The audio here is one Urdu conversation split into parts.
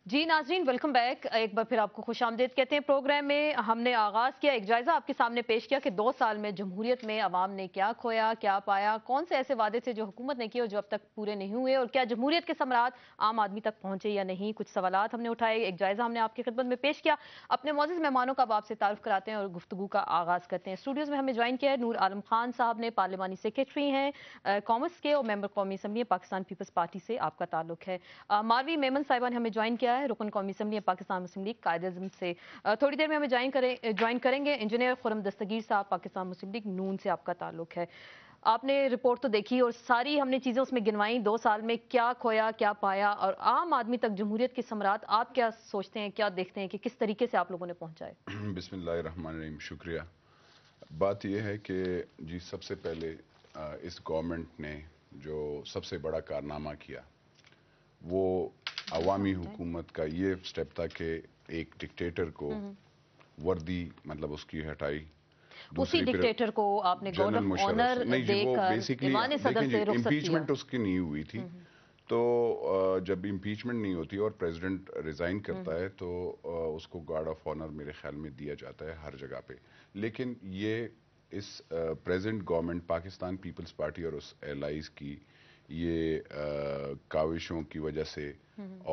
جی ناظرین ویلکم بیک، ایک بار پھر آپ کو خوش آمدید کہتے ہیں۔ پروگرام میں ہم نے آغاز کیا، ایک جائزہ آپ کے سامنے پیش کیا کہ 2 سال میں جمہوریت میں عوام نے کیا کھویا، کیا پایا، کون سے ایسے وعدے تھے جو حکومت نے کیے اور جو اب تک پورے نہیں ہوئے، اور کیا جمہوریت کے ثمرات عام آدمی تک پہنچے یا نہیں۔ کچھ سوالات ہم نے اٹھائے، ایک جائزہ ہم نے آپ کی خدمت میں پیش کیا۔ اپنے معزز مہمانوں کا اب آپ سے تعارف کراتے ہیں اور گفتگو کا آغاز کرتے ہیں۔ اسٹوڈیوز میں ہمیں جوائن کیا ہے نور عالم خان صاحب نے، پارلیمانی سیکریٹری ہیں کامرس کے اور ممبر قومی اسمبلی پاکستان پیپلز پارٹی سے آپ کا تعلق ہے۔ ماروی میمن صاحبہ نے ہمیں جوائن کیا ہے، رکن قومی اسمبلی پاکستان مسلم لیگ قائد اعظم سے۔ تھوڑی دیر میں ہمیں جوائن کریں گے انجینئر خرم دستگیر صاحب، پاکستان مسلم لیگ نون سے آپ کا تعلق ہے۔ آپ نے رپورٹ تو دیکھی اور ساری ہم نے چیزیں اس میں گنوائیں، 2 سال میں کیا کھویا، کیا پایا، اور عام آدمی تک جمہوریت کے ثمرات آپ کیا سوچتے ہیں، کیا دیکھتے ہیں کہ کس طریقے سے آپ لوگوں نے پہنچائے؟ بسم اللہ الرحمن الرحیم، شکریہ۔ بات یہ ہے کہ جی سب سے پہلے اس گورنمنٹ نے جو سب سے بڑا کارنامہ کیا وہ عوامی حکومت کا یہ سٹیپ تھا کہ ایک ڈکٹیٹر کو وردی مطلب اس کی ہٹائی، اسی ڈکٹیٹر کو آپ نے گارڈ آف آنر دے کر ایوان صدر سے رخصت کیا۔ امپیچمنٹ اس کی نہیں ہوئی تھی، تو جب امپیچمنٹ نہیں ہوتی اور پریزیڈنٹ ریزائن کرتا ہے تو اس کو گارڈ آف آنر میرے خیال میں دیا جاتا ہے ہر جگہ پہ۔ لیکن یہ اس پریزنٹ گورنمنٹ پاکستان پیپلز پارٹی اور اس ایلائز کی یہ کاوشوں کی وجہ سے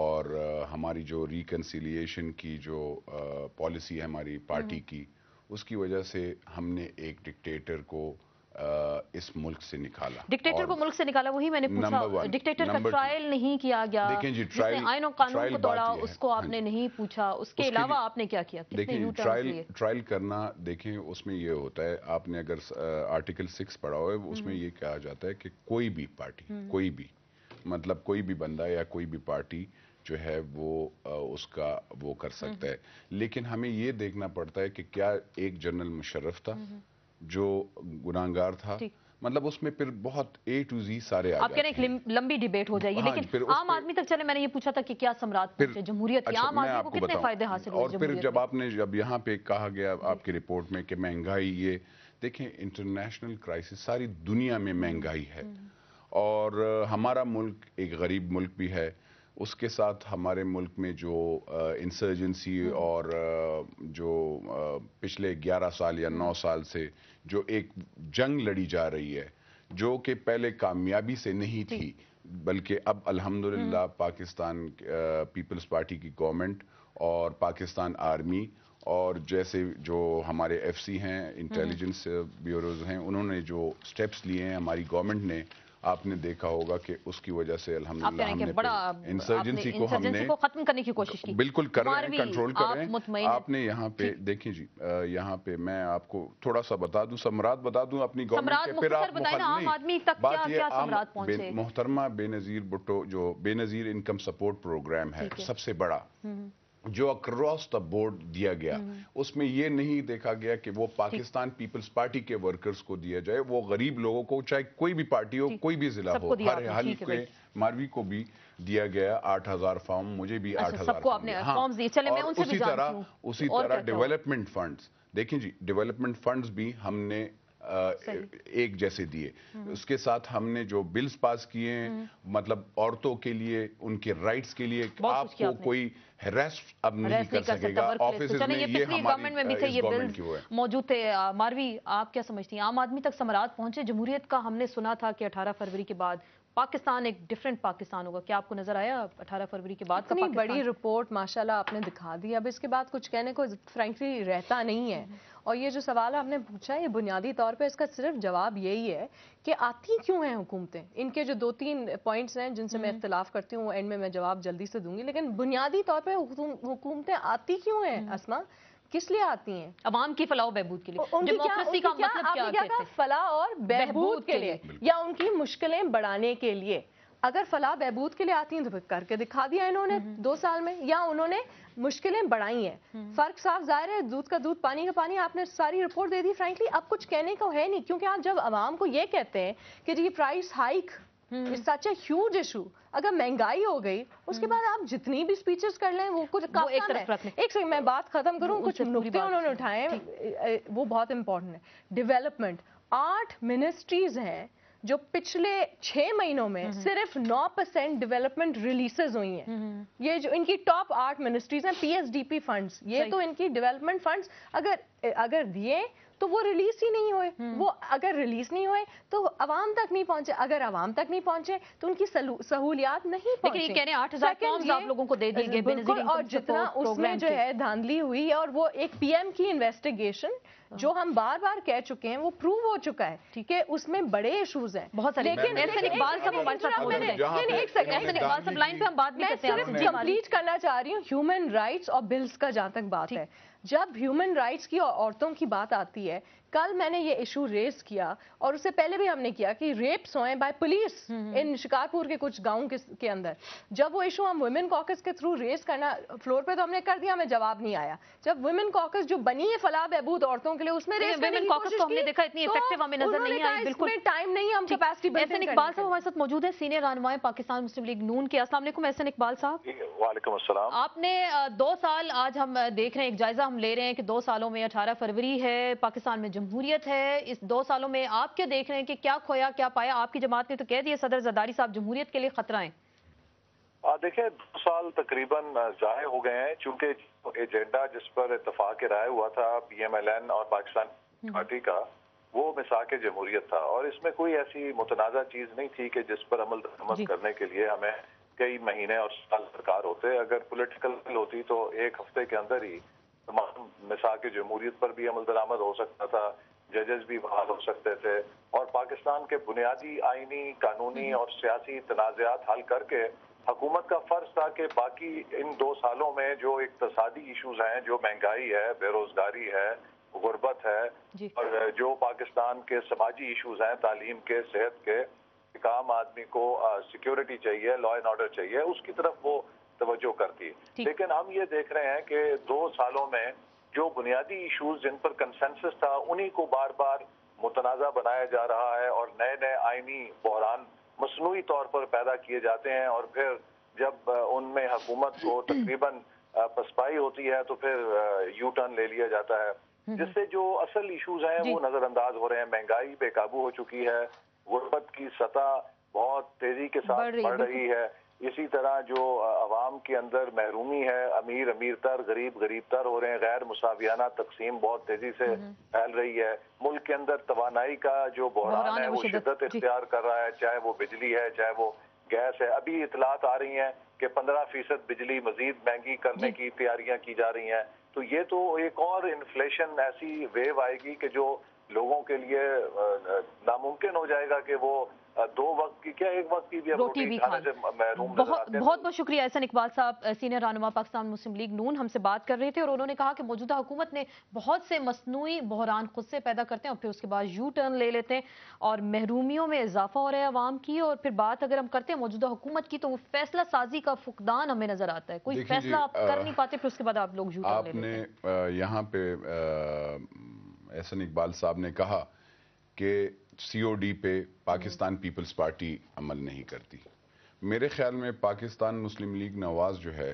اور ہماری جو ریکنسیلیشن کی جو پالیسی ہے ہماری پارٹی کی، اس کی وجہ سے ہم نے ایک ڈکٹیٹر کو اس ملک سے نکالا۔ ڈکٹیٹر کو ملک سے نکالا، وہی میں نے پوچھا، ڈکٹیٹر کا ٹرائل نہیں کیا گیا، جس نے آئین و قانون کو توڑا اس کو آپ نے نہیں پوچھا، اس کے علاوہ آپ نے کیا کیا؟ دیکھیں ٹرائل کرنا، دیکھیں اس میں یہ ہوتا ہے، آپ نے اگر آرٹیکل 6 پڑھا ہوا ہے اس میں یہ کہا جاتا ہے کہ کوئی بھی پارٹی، کوئی بھی مطلب کوئی بھی بندہ یا کوئی بھی پارٹی جو ہے وہ اس کا وہ کر سکتا ہے۔ لیکن ہمیں یہ دیکھنا پڑتا ہے کہ کیا ایک جنرل مشرف تھا جو گناہگار تھا، مطلب اس میں پھر بہت اے ٹو زی سارے آ آپ کہہ رہے ہیں ایک لمبی ڈیبیٹ ہو جائے گی، لیکن عام آدمی تک چلے، میں نے یہ پوچھا تھا کہ کیا ثمرات پہنچے جمہوریت کے، عام آدمی کو کتنے فائدے حاصل ہوئے اور پھر جب یہاں پہ کہا گیا آپ کی رپورٹ میں کہ مہنگائی، یہ دیکھیں انٹرنیشنل کرائسس، ساری دنیا میں مہنگائی ہے اور ہمارا ملک ایک غریب ملک بھی ہے، اس کے ساتھ ہمارے ملک میں جو انسرجنسی اور جو پچھلے 11 سال یا 9 سال سے جو ایک جنگ لڑی جا رہی ہے جو کہ پہلے کامیابی سے نہیں تھی، بلکہ اب الحمدللہ پاکستان پیپلز پارٹی کی گورنمنٹ اور پاکستان آرمی اور جیسے جو ہمارے ایف سی ہیں، انٹیلیجنس بیوروز ہیں، انہوں نے جو سٹیپس لیے ہیں ہماری گورنمنٹ نے، آپ نے دیکھا ہوگا کہ اس کی وجہ سے الحمدللہ ہم نے انسرجنسی کو ختم کرنے کی کوشش کی، بالکل کر رہے ہیں، کنٹرول کر رہے ہیں۔ آپ نے یہاں پہ دیکھیں جی، یہاں پہ میں آپ کو تھوڑا سا بتا دوں، ثمرات بتا دوں اپنی گورنمنٹ کے، پھر آپ بات یہ محترمہ بے نظیر بھٹو جو بے نظیر انکم سپورٹ پروگرام ہے سب سے بڑا جو اکراس دا بورڈ دیا گیا، اس میں یہ نہیں دیکھا گیا کہ وہ پاکستان پیپلز پارٹی کے ورکرز کو دیا جائے، وہ غریب لوگوں کو، چاہے کوئی بھی پارٹی ہو، کوئی بھی ضلع ہو، ہر حلقے کے ماروی کو بھی دیا گیا 8,000 فارم، مجھے بھی 8,000 فارم۔ اسی طرح ڈیولپمنٹ فنڈز، دیکھیں جی ڈیولپمنٹ فنڈز بھی ہم نے ایک جیسے دیے، اس کے ساتھ ہم نے جو بلز پاس کیے ہیں، مطلب عورتوں کے لیے، ان کے رائٹس کے لیے، آپ کو کوئی ہراس اب نہیں کر سکے گا آفیسز میں، یہ ہماری اس گورنمنٹ کی وہ ہے۔ موجود تھے ماروی، آپ کیا سمجھتی ہیں عام آدمی تک ثمرات پہنچے جمہوریت کا؟ ہم نے سنا تھا کہ 18 فروری کے بعد پاکستان ایک ڈیفرنٹ پاکستان ہوگا، کیا آپ کو نظر آیا 18 فروری کے بعد کا اتنی بڑی رپورٹ ماشاءاللہ آپ نے دکھا دی، اب اس کے بعد کچھ کہنے کو فرینکلی رہتا نہیں ہے۔ اور یہ جو سوال آپ نے پوچھا ہے، یہ بنیادی طور پہ اس کا صرف جواب یہی ہے کہ آتی کیوں ہیں حکومتیں؟ ان کے جو 2-3 پوائنٹس ہیں جن سے میں اختلاف کرتی ہوں، اینڈ میں جواب جلدی سے دوں گی، لیکن بنیادی طور پہ حکومتیں آتی کیوں ہیں اسما؟ کس لیے آتی ہیں؟ عوام کی فلاح و بہبود کے لیے۔ ڈیموکریسی کا مطلب کیا کہتے ہیں؟ فلاح اور بہبود کے لیے یا ان کی مشکلیں بڑھانے کے لیے؟ اگر فلاح بہبود کے لیے آتی ہیں تو کر کے دکھا دیا انہوں نے 2 سال میں، یا انہوں نے مشکلیں بڑھائی ہیں۔ فرق صاف ظاہر ہے، دودھ کا دودھ پانی کا پانی، آپ نے ساری رپورٹ دے دی۔ فرینکلی اب کچھ کہنے کو ہے نہیں، کیونکہ آپ جب عوام کو یہ کہتے ہیں کہ جی price hike is such a huge issue, اگر مہنگائی ہو گئی اس کے بعد آپ جتنی بھی سپیچز کر لیں وہ کچھ کام ہے۔ ایک سیکنڈ میں بات ختم کروں، کچھ نکتے انہوں نے اٹھائے ہیں وہ بہت امپورٹنٹ ہے۔ ڈیولپمنٹ، 8 منسٹریز ہیں جو پچھلے 6 مہینوں میں صرف 9% ڈیولپمنٹ ریلیسز ہوئی ہیں. یہ جو ان کی ٹاپ 8 منسٹریز ہیں, PSDP فنڈز, یہ تو ان کی ڈیولپمنٹ فنڈز اگر دیے تو وہ ریلیز ہی نہیں ہوئے. وہ اگر ریلیز نہیں ہوئے تو عوام تک نہیں پہنچے, اگر عوام تک نہیں پہنچے تو ان کی سہولیات نہیں پہنچے. لیکن یہ کہہ رہے ہیں 8,000 فارمز آپ لوگوں کو دے دی گئے بالکل, اور جتنا اس میں جو ہے دھاندلی ہوئی, اور وہ ایک PM کی انویسٹیگیشن جو ہم بار بار کہہ چکے ہیں وہ پروو ہو چکا ہے کہ اس میں بڑے ایشوز ہیں بہت سارے. لیکن احسن اقبال صاحب ہمارے ساتھ موجود ہیں. ایک سیکنڈ, احسن اقبال صاحب لائن پہ ہم بات بھی کرتے ہیں. میں صرف کمپلیٹ کرنا چاہ رہی ہوں ہیومن رائٹس اور بلز کا جہاں تک بات ہے. جب ہیومن رائٹس کی اور عورتوں کی بات آتی ہے, کل میں نے یہ ایشو ریز کیا اور اس سے پہلے بھی ہم نے کیا کہ ریپس ہوئے بائی پولیس ان شکارپور کے کچھ گاؤں کے اندر. جب وہ ایشو ہم ویمن کاکس کے تھرو ریز کرنا فلور پہ تو ہم نے کر دیا, ہمیں جواب نہیں آیا. جب ویمن کاکس جو بنی ہے فلاح بہبود عورتوں کے لیے, اس میں ریز کرنے کی کوشش کی, ہم نے دیکھا اتنی ایفیکٹو ہمیں نظر نہیں آئی. بالکل ٹائم نہیں, ہم کیپیسٹی بلڈنگ. احسن اقبال صاحب ہمارے ساتھ موجود ہیں, سینئر رہنمائے پاکستان مسلم لیگ نون کے. السلام علیکم احسن اقبال صاحب. وعلیکم السلام. آپ نے 2 سال, آج ہم دیکھ رہے ہیں, ایک جائزہ ہم لے رہے ہیں کہ 2 سالوں میں 18 فروری ہے, پاکستان میں جمہوریت ہے. اس 2 سالوں میں آپ کیا دیکھ رہے ہیں کہ کیا کھویا کیا پایا؟ آپ کی جماعت نے تو کہہ دیا صدر زرداری صاحب جمہوریت کے لیے خطرہ ہیں. دیکھیں 2 سال تقریباً ضائع ہو گئے ہیں, چونکہ ایجنڈا جس پر اتفاق رائے ہوا تھا PMLN اور پاکستان پارٹی کا, وہ مساق جمہوریت تھا, اور اس میں کوئی ایسی متنازع چیز نہیں تھی کہ جس پر عمل درآمد کرنے کے لیے ہمیں کئی مہینے اور سال درکار ہوتے. اگر پولیٹیکل ہوتی تو 1 ہفتے کے اندر ہی تمام مساق جمہوریت پر بھی عمل درآمد ہو سکتا تھا, ججز بھی بحال ہو سکتے تھے, اور پاکستان کے بنیادی آئینی, قانونی اور سیاسی تنازعات حل کر کے حکومت کا فرض تھا کہ باقی ان 2 سالوں میں جو اقتصادی ایشوز ہیں, جو مہنگائی ہے, بے روزگاری ہے, غربت ہے, اور جو پاکستان کے سماجی ایشوز ہیں, تعلیم کے, صحت کے, عام آدمی کو سیکیورٹی چاہیے, لا اینڈ آرڈر چاہیے, اس کی طرف وہ توجہ کرتی. لیکن ہم یہ دیکھ رہے ہیں کہ 2 سالوں میں جو بنیادی ایشوز جن پر کنسنسس تھا, انہی کو بار بار متنازع بنایا جا رہا ہے, اور نئے آئینی بحران مصنوعی طور پر پیدا کیے جاتے ہیں, اور پھر جب ان میں حکومت کو تقریباً پسپائی ہوتی ہے تو پھر یو ٹرن لے لیا جاتا ہے, جس سے جو اصل ایشوز ہیں وہ نظر انداز ہو رہے ہیں. مہنگائی بے قابو ہو چکی ہے, غربت کی سطح بہت تیزی کے ساتھ بڑھ رہی ہے, اسی طرح جو عوام کے اندر محرومی ہے, امیر امیر تر, غریب غریب تر ہو رہے ہیں, غیر مساویانہ تقسیم بہت تیزی سے پھیل رہی ہے. ملک کے اندر توانائی کا جو بحران ہے وہ شدت اختیار کر رہا ہے, چاہے وہ بجلی ہے, چاہے وہ گیس ہے. ابھی اطلاعات آ رہی ہیں کہ 15% بجلی مزید مہنگی کرنے کی تیاریاں کی جا رہی ہیں. تو یہ تو ایک اور انفلیشن ایسی ویو آئے گی کہ جو لوگوں کے لیے ناممکن ہو جائے گا کہ وہ 2 وقت کی کیا 1 وقت کی بھی روٹی کھانے سے محروم نظر آتے ہیں. بہت شکریہ احسن اقبال صاحب, سینئر رہنما پاکستان مسلم لیگ نون, ہم سے بات کر رہے تھے, اور انہوں نے کہا کہ موجودہ حکومت نے بہت سے مصنوعی بحران خود سے پیدا کرتے ہیں اور پھر اس کے بعد یو ٹرن لے لیتے ہیں, اور محرومیوں میں اضافہ ہو رہا ہے عوام کی. اور پھر بات اگر ہم کرتے ہیں موجودہ حکومت کی تو وہ فیصلہ سازی کا فقدان ہمیں نظر آتا ہے. کوئی فیصلہ آپ کر نہیں پاتے, پھر اس کے بعد آپ لوگ یو ٹرن لے لیتے ہیں. آپ نے یہاں پہ احسن اقبال صاحب نے کہا کہ COD پہ پاکستان پیپلز پارٹی عمل نہیں کرتی. میرے خیال میں پاکستان مسلم لیگ نواز جو ہے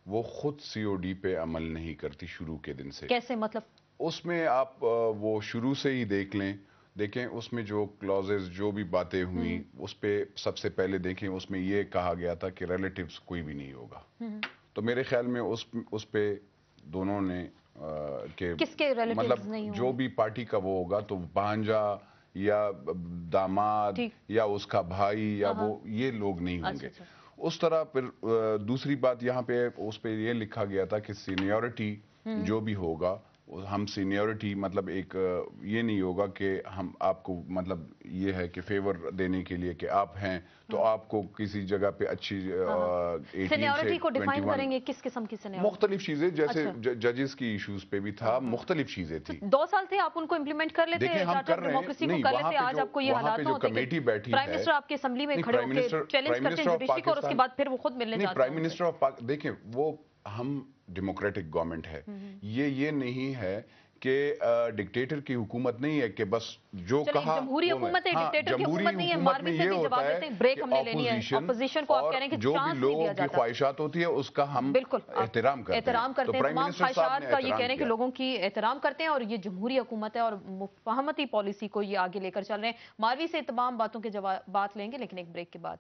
وہ خود COD پہ عمل نہیں کرتی شروع کے دن سے. کیسے مطلب؟ اس میں آپ وہ شروع سے ہی دیکھیں اس میں جو کلوزز جو بھی باتیں ہوئیں, اس پہ سب سے پہلے دیکھیں اس میں یہ کہا گیا تھا کہ ریلیٹیوز کوئی بھی نہیں ہوگا. تو میرے خیال میں اس پہ دونوں نے کہ مطلب جو بھی پارٹی کا وہ ہوگا تو بھانجا یا داماد یا اس کا بھائی یا وہ یہ لوگ نہیں ہوں گے. اس طرح پھر دوسری بات یہاں پہ اس پہ یہ لکھا گیا تھا کہ سینیورٹی جو بھی ہوگا, ہم سینیورٹی مطلب ایک یہ نہیں ہوگا کہ ہم آپ کو مطلب یہ ہے کہ فیور دینے کے لیے کہ آپ ہیں تو آپ کو کسی جگہ پہ اچھی سینیورٹی کو ڈیفائن کریں گے, کس قسم کی سینیورٹی؟ مختلف چیزیں, جیسے ججز کی ایشوز پہ بھی تھا, مختلف چیزیں تھی. 2 سال تھے, آپ ان کو امپلیمنٹ کر لیتے, چارٹر ڈیموکریسی کو کر لیتے. آج آپ کو یہ حالات نہ ہوتے کہ پرائم منسٹر آپ کی اسمبلی میں کھڑے ہو کے چیلنج کرتے ہیں جوڈیشری کو, اور اس کے بعد پھر وہ خود ملنے جاتے ہیں. پرائم منسٹر آف دیکھیں وہ ہم ڈیموکریٹک گورنمنٹ ہے, یہ نہیں ہے کہ ڈکٹیٹر کی حکومت نہیں ہے کہ بس جو کہا جمہوری حکومت ہے، ڈکٹیٹر کی حکومت نہیں ہے. ماروی سے بھی جواب دیتے ہیں بریک ہم نے لینی ہے. اپوزیشن کو آپ کہہ رہے ہیں کہ جو بھی لوگوں کی خواہشات ہوتی ہے اس کا ہم احترام کرتے ہیں. تمام خواہشات کا یہ کہہ رہے ہیں کہ لوگوں کی احترام کرتے ہیں اور یہ جمہوری حکومت ہے اور مفاہمتی پالیسی کو یہ آگے لے کر چل رہے ہیں. ماروی سے تمام باتوں کے جوابات لیں گے لیکن ایک بریک کے بعد.